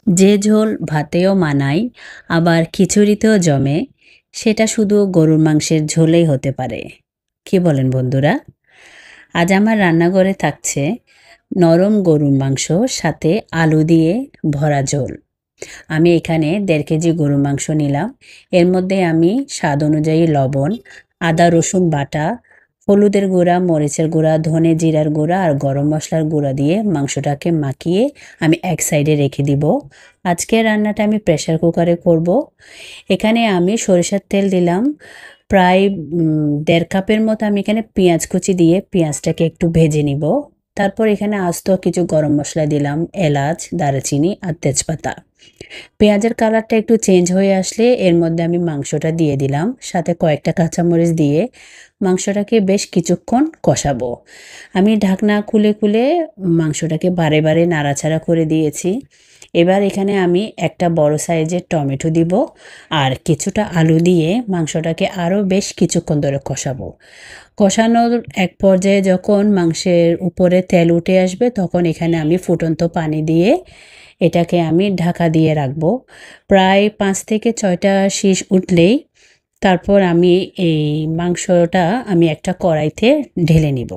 যে ঝোল ভাতেও মানায় আবার খিচুড়িতেও জমে, সেটা শুধু গরুর মাংসের ঝোলেই হতে পারে। কি বলেন বন্ধুরা? আজ আমার রান্নাঘরে থাকছে নরম গরুর মাংস, সাথে আলু দিয়ে ভরা ঝোল। আমি এখানে 1.5 কেজি গরুর মাংস নিলাম। এর মধ্যে আমি স্বাদ অনুযায়ী লবণ, আদা রসুন বাটা, হলুদের গুঁড়া, মরিচের গুঁড়া, ধনে জিরার গুঁড়া আর গরম মশলার গুঁড়া দিয়ে মাংসটাকে মাখিয়ে আমি এক সাইডে রেখে দিব। আজকের রান্নাটা আমি প্রেসার কুকারে করব। এখানে আমি সরিষার তেল দিলাম প্রায় 1.5 কাপের মতো। আমি এখানে পেঁয়াজ কুচি দিয়ে পেঁয়াজটাকে একটু ভেজে নিব। তারপর এখানে আস্ত কিছু গরম মশলা দিলাম, এলাচ, দারচিনি আর তেজপাতা। পেঁয়াজের কালারটা একটু চেঞ্জ হয়ে আসলে এর মধ্যে আমি মাংসটা দিয়ে দিলাম, সাথে কয়েকটা কাঁচামরিচ দিয়ে মাংসটাকে বেশ কিছুক্ষণ কষাবো। আমি ঢাকনা খুলে খুলে মাংসটাকে বারে বারে নাড়াচাড়া করে দিয়েছি। এবার এখানে আমি একটা বড় সাইজের টমেটো দিব আর কিছুটা আলু দিয়ে মাংসটাকে আরও বেশ কিছুক্ষণ ধরে কষাবো। কষানোর এক পর্যায়ে যখন মাংসের উপরে তেল উঠে আসবে, তখন এখানে আমি ফুটন্ত পানি দিয়ে এটাকে আমি ঢাকা দিয়ে রাখবো। প্রায় 5 থেকে 6টা শীষ উঠলেই তারপর আমি এই মাংসটা আমি একটা কড়াইতে ঢেলে নিব।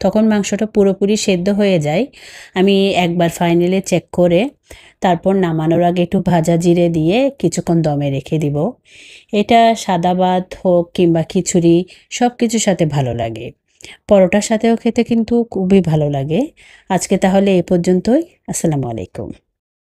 তখন মাংসটা পুরোপুরি সেদ্ধ হয়ে যায়। আমি একবার ফাইনালি চেক করে তারপর নামানোর আগে একটু ভাজা জিরে দিয়ে কিছুক্ষণ দমে রেখে দিব। এটা সাদা ভাত হোক কিংবা খিচুড়ি, সব কিছুর সাথে ভালো লাগে। পরোটার সাথেও খেতে কিন্তু খুবই ভালো লাগে। আজকে তাহলে এ পর্যন্তই। আসসালামু আলাইকুম।